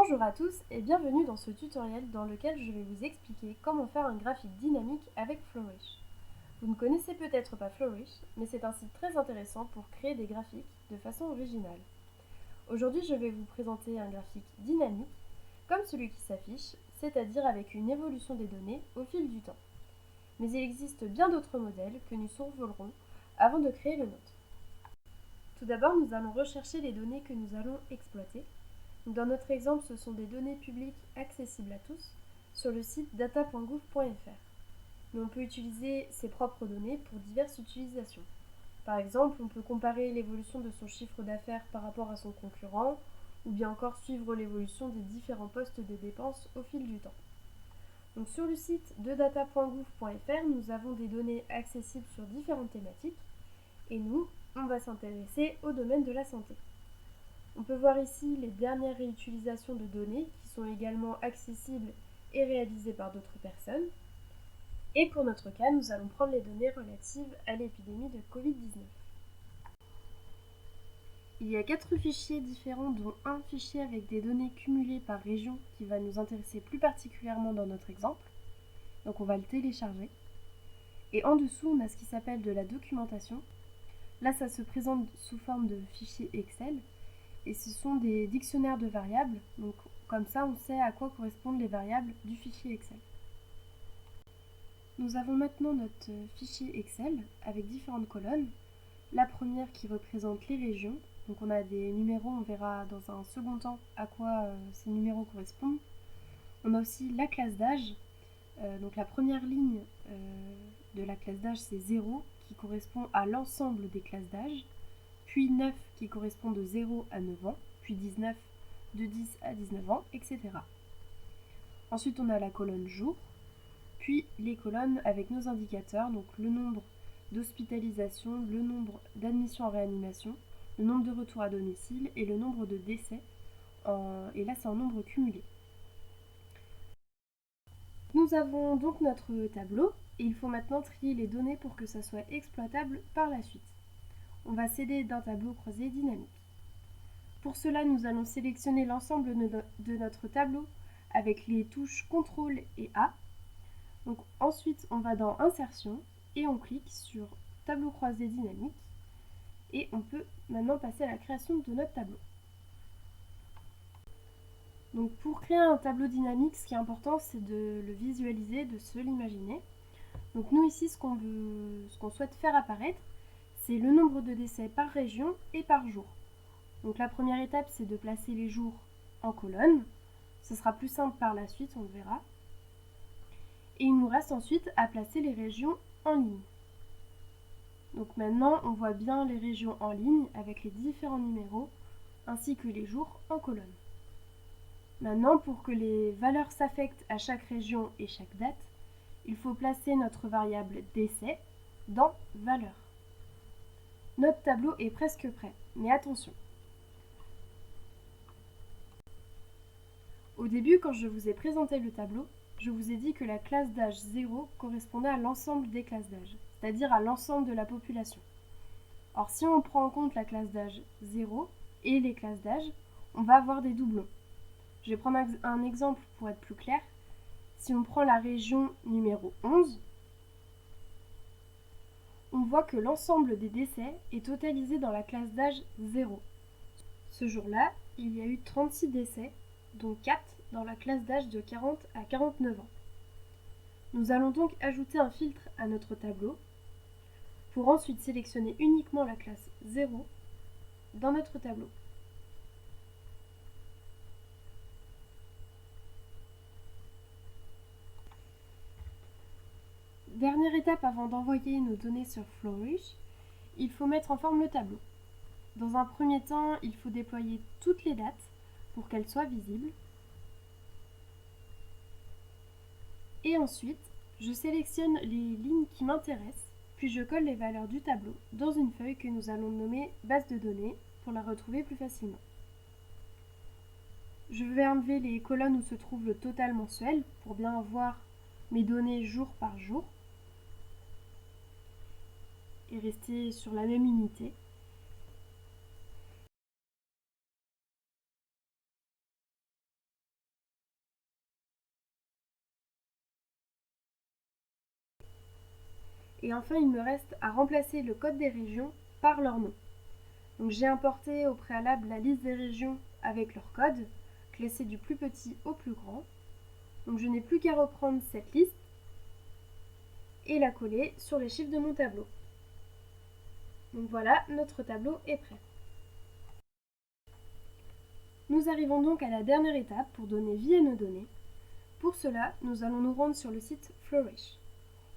Bonjour à tous et bienvenue dans ce tutoriel dans lequel je vais vous expliquer comment faire un graphique dynamique avec Flourish. Vous ne connaissez peut-être pas Flourish, mais c'est un site très intéressant pour créer des graphiques de façon originale. Aujourd'hui, je vais vous présenter un graphique dynamique, comme celui qui s'affiche, c'est-à-dire avec une évolution des données au fil du temps. Mais il existe bien d'autres modèles que nous survolerons avant de créer le nôtre. Tout d'abord, nous allons rechercher les données que nous allons exploiter. Dans notre exemple, ce sont des données publiques accessibles à tous sur le site data.gouv.fr. Mais on peut utiliser ses propres données pour diverses utilisations. Par exemple, on peut comparer l'évolution de son chiffre d'affaires par rapport à son concurrent, ou bien encore suivre l'évolution des différents postes de dépenses au fil du temps. Donc sur le site de data.gouv.fr, nous avons des données accessibles sur différentes thématiques, et nous, on va s'intéresser au domaine de la santé. On peut voir ici les dernières réutilisations de données qui sont également accessibles et réalisées par d'autres personnes. Et pour notre cas, nous allons prendre les données relatives à l'épidémie de Covid-19. Il y a 4 fichiers différents, dont un fichier avec des données cumulées par région qui va nous intéresser plus particulièrement dans notre exemple. Donc on va le télécharger. Et en dessous, on a ce qui s'appelle de la documentation. Là, ça se présente sous forme de fichier Excel. Et ce sont des dictionnaires de variables, donc comme ça on sait à quoi correspondent les variables du fichier Excel. Nous avons maintenant notre fichier Excel avec différentes colonnes. La première qui représente les régions, donc on a des numéros, on verra dans un second temps à quoi ces numéros correspondent. On a aussi la classe d'âge, donc la première ligne de la classe d'âge c'est 0 qui correspond à l'ensemble des classes d'âge. Puis 9 qui correspond de 0 à 9 ans, puis 19 de 10 à 19 ans, etc. Ensuite, on a la colonne jour, puis les colonnes avec nos indicateurs, donc le nombre d'hospitalisations, le nombre d'admissions en réanimation, le nombre de retours à domicile et le nombre de décès, et là c'est en nombre cumulé. Nous avons donc notre tableau, et il faut maintenant trier les données pour que ça soit exploitable par la suite. On va s'aider d'un tableau croisé dynamique. Pour cela, nous allons sélectionner l'ensemble de notre tableau avec les touches CTRL et A. Donc, ensuite, on va dans Insertion et on clique sur Tableau croisé dynamique. Et on peut maintenant passer à la création de notre tableau. Donc, pour créer un tableau dynamique, ce qui est important, c'est de le visualiser, de se l'imaginer. Donc, nous ici, ce qu'on souhaite faire apparaître, c'est le nombre de décès par région et par jour. Donc la première étape, c'est de placer les jours en colonne. Ce sera plus simple par la suite, on le verra. Et il nous reste ensuite à placer les régions en ligne. Donc maintenant, on voit bien les régions en ligne avec les différents numéros, ainsi que les jours en colonne. Maintenant, pour que les valeurs s'affectent à chaque région et chaque date, il faut placer notre variable décès dans valeurs. Notre tableau est presque prêt, mais attention. Au début, quand je vous ai présenté le tableau, je vous ai dit que la classe d'âge 0 correspondait à l'ensemble des classes d'âge, c'est-à-dire à l'ensemble de la population. Or, si on prend en compte la classe d'âge 0 et les classes d'âge, on va avoir des doublons. Je vais prendre un exemple pour être plus clair. Si on prend la région numéro 11, on voit que l'ensemble des décès est totalisé dans la classe d'âge 0. Ce jour-là, il y a eu 36 décès, dont 4 dans la classe d'âge de 40 à 49 ans. Nous allons donc ajouter un filtre à notre tableau pour ensuite sélectionner uniquement la classe 0 dans notre tableau. Dernière étape avant d'envoyer nos données sur Flourish, il faut mettre en forme le tableau. Dans un premier temps, il faut déployer toutes les dates pour qu'elles soient visibles. Et ensuite, je sélectionne les lignes qui m'intéressent, puis je colle les valeurs du tableau dans une feuille que nous allons nommer base de données pour la retrouver plus facilement. Je vais enlever les colonnes où se trouve le total mensuel pour bien voir mes données jour par jour et rester sur la même unité. Et enfin, il me reste à remplacer le code des régions par leur nom. Donc j'ai importé au préalable la liste des régions avec leur code, classé du plus petit au plus grand. Donc je n'ai plus qu'à reprendre cette liste et la coller sur les chiffres de mon tableau. Donc voilà, notre tableau est prêt. Nous arrivons donc à la dernière étape pour donner vie à nos données. Pour cela, nous allons nous rendre sur le site Flourish.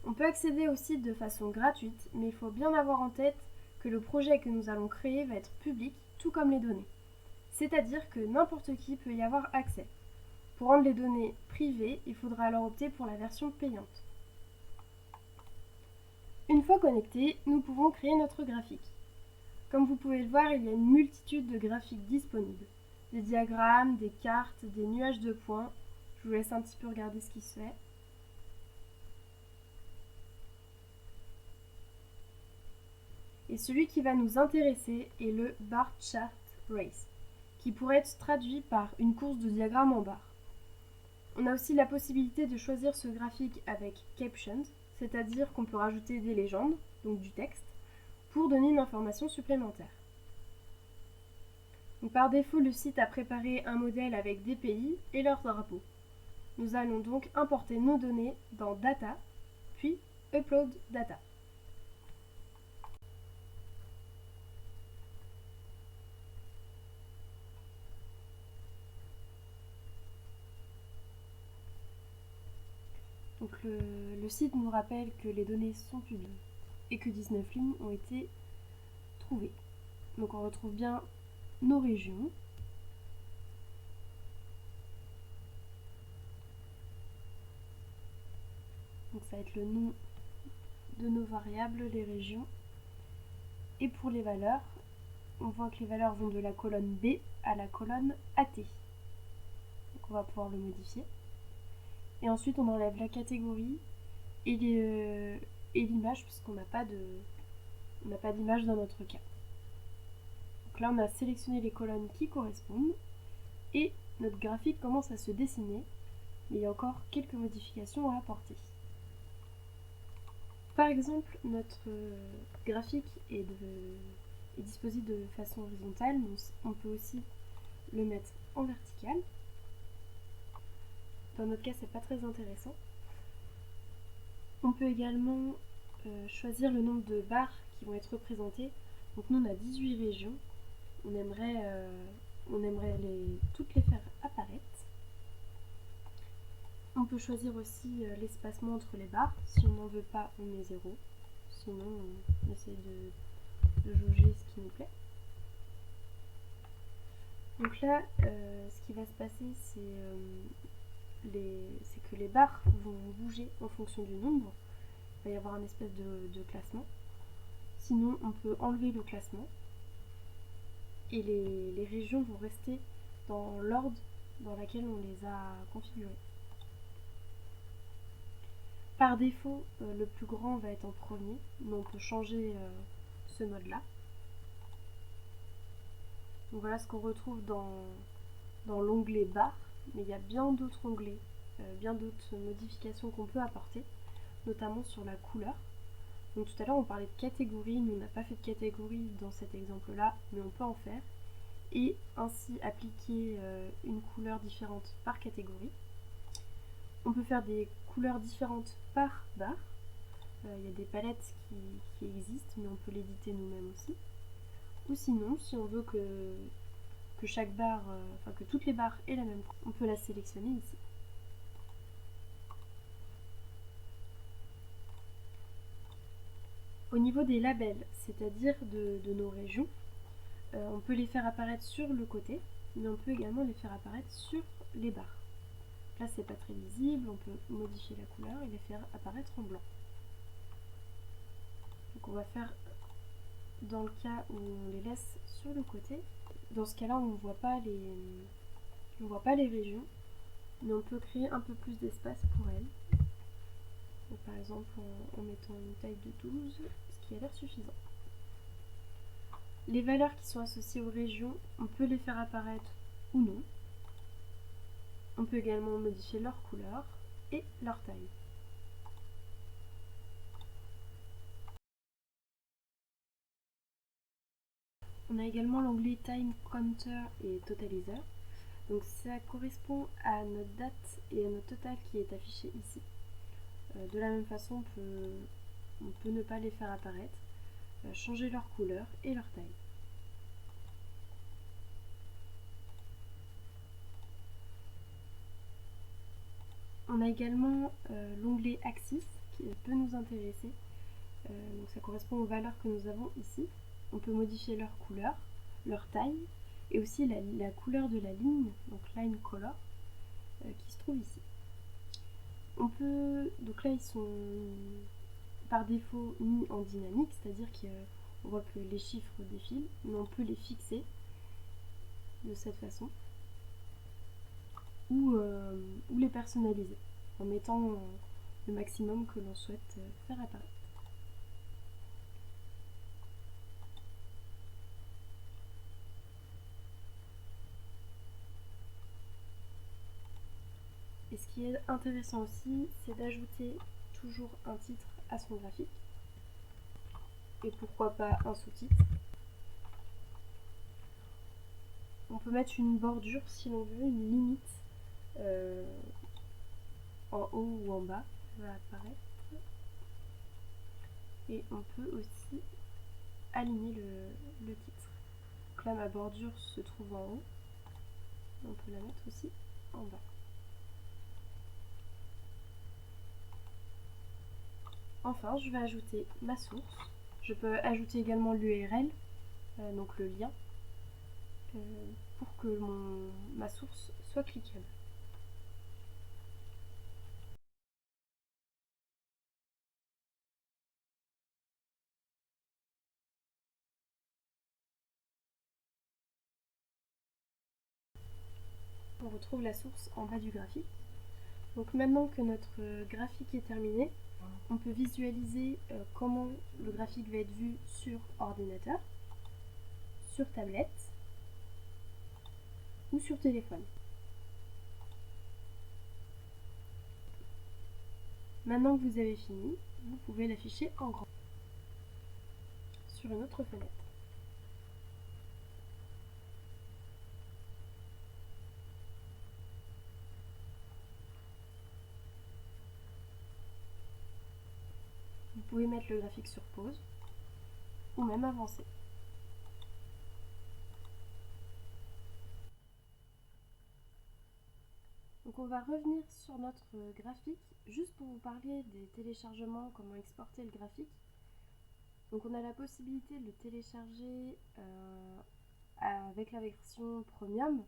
On peut accéder au site de façon gratuite, mais il faut bien avoir en tête que le projet que nous allons créer va être public, tout comme les données. C'est-à-dire que n'importe qui peut y avoir accès. Pour rendre les données privées, il faudra alors opter pour la version payante. Une fois connectés, nous pouvons créer notre graphique. Comme vous pouvez le voir, il y a une multitude de graphiques disponibles. Des diagrammes, des cartes, des nuages de points. Je vous laisse un petit peu regarder ce qui se fait. Et celui qui va nous intéresser est le Bar Chart Race, qui pourrait être traduit par une course de diagrammes en barre. On a aussi la possibilité de choisir ce graphique avec Captions, c'est-à-dire qu'on peut rajouter des légendes, donc du texte, pour donner une information supplémentaire. Donc par défaut, le site a préparé un modèle avec des pays et leurs drapeaux. Nous allons donc importer nos données dans Data, puis Upload Data. Donc le site nous rappelle que les données sont publiées et que 19 lignes ont été trouvées. Donc on retrouve bien nos régions. Donc ça va être le nom de nos variables, les régions. Et pour les valeurs, on voit que les valeurs vont de la colonne B à la colonne AT. Donc on va pouvoir le modifier. Et ensuite on enlève la catégorie et l'image puisqu'on n'a pas d'image dans notre cas. Donc là on a sélectionné les colonnes qui correspondent et notre graphique commence à se dessiner, mais il y a encore quelques modifications à apporter. Par exemple, notre graphique est disposé de façon horizontale, mais on peut aussi le mettre en vertical. Dans notre cas, c'est pas très intéressant. On peut également choisir le nombre de barres qui vont être représentées. Donc nous, on a 18 régions. On aimerait toutes les faire apparaître. On peut choisir aussi l'espacement entre les barres. Si on n'en veut pas, on met 0. Sinon, on essaie de jauger ce qui nous plaît. Donc là, ce qui va se passer, c'est que les barres vont bouger en fonction du nombre. Il va y avoir un espèce de classement. Sinon, on peut enlever le classement. Et les régions vont rester dans l'ordre dans lequel on les a configurées. Par défaut, le plus grand va être en premier, mais on peut changer ce mode-là. Donc voilà ce qu'on retrouve dans l'onglet barre, mais il y a bien d'autres onglets, bien d'autres modifications qu'on peut apporter, notamment sur la couleur. Donc tout à l'heure on parlait de catégorie, nous on n'a pas fait de catégorie dans cet exemple-là, mais on peut en faire, et ainsi appliquer une couleur différente par catégorie. On peut faire des couleurs différentes par barre. Il y a des palettes qui existent, mais on peut l'éditer nous-mêmes aussi. Ou sinon, si on veut que chaque barre, que toutes les barres aient la même couleur, on peut la sélectionner ici. Au niveau des labels, c'est-à-dire de nos régions, on peut les faire apparaître sur le côté, mais on peut également les faire apparaître sur les barres. Là, c'est pas très visible, on peut modifier la couleur et les faire apparaître en blanc. Donc on va faire dans le cas où on les laisse sur le côté. Dans ce cas-là, on ne voit pas les régions, mais on peut créer un peu plus d'espace pour elles. Donc, par exemple, en mettant une taille de 12, ce qui a l'air suffisant. Les valeurs qui sont associées aux régions, on peut les faire apparaître ou non. On peut également modifier leur couleur et leur taille. On a également l'onglet Time Counter et Totalizer. Donc ça correspond à notre date et à notre total qui est affiché ici. De la même façon, on peut ne pas les faire apparaître, changer leur couleur et leur taille. On a également l'onglet Axis qui peut nous intéresser. Donc ça correspond aux valeurs que nous avons ici. On peut modifier leur couleur, leur taille et aussi la couleur de la ligne, donc line color, qui se trouve ici. Donc là ils sont par défaut mis en dynamique, c'est-à-dire qu'on voit que les chiffres défilent, mais on peut les fixer de cette façon ou les personnaliser en mettant le maximum que l'on souhaite faire apparaître. Et ce qui est intéressant aussi, c'est d'ajouter toujours un titre à son graphique et pourquoi pas un sous-titre. On peut mettre une bordure si l'on veut, une limite en haut ou en bas qui va apparaître. Et on peut aussi aligner le titre. Donc là ma bordure se trouve en haut, on peut la mettre aussi en bas. Enfin, je vais ajouter ma source. Je peux ajouter également l'URL, donc le lien, pour que ma source soit cliquable. On retrouve la source en bas du graphique. Donc maintenant que notre graphique est terminé, on peut visualiser comment le graphique va être vu sur ordinateur, sur tablette ou sur téléphone. Maintenant que vous avez fini, vous pouvez l'afficher en grand sur une autre fenêtre. Vous pouvez mettre le graphique sur pause ou même avancer. Donc on va revenir sur notre graphique juste pour vous parler des téléchargements, comment exporter le graphique. Donc on a la possibilité de le télécharger avec la version premium.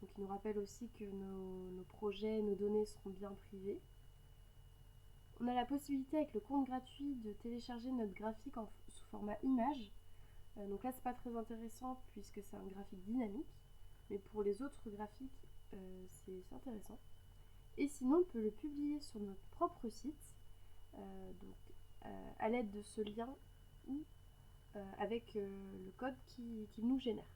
Donc il nous rappelle aussi que nos projets, nos données seront bien privées. On a la possibilité avec le compte gratuit de télécharger notre graphique sous format image. Donc là c'est pas très intéressant puisque c'est un graphique dynamique, mais pour les autres graphiques c'est intéressant. Et sinon on peut le publier sur notre propre site, à l'aide de ce lien ou avec le code qu'il nous génère.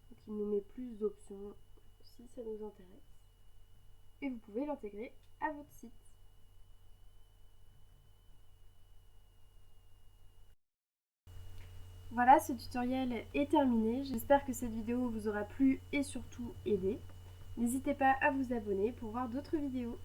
Donc il nous met plus d'options si ça nous intéresse. Et vous pouvez l'intégrer à votre site. Voilà, ce tutoriel est terminé. J'espère que cette vidéo vous aura plu et surtout aidé. N'hésitez pas à vous abonner pour voir d'autres vidéos.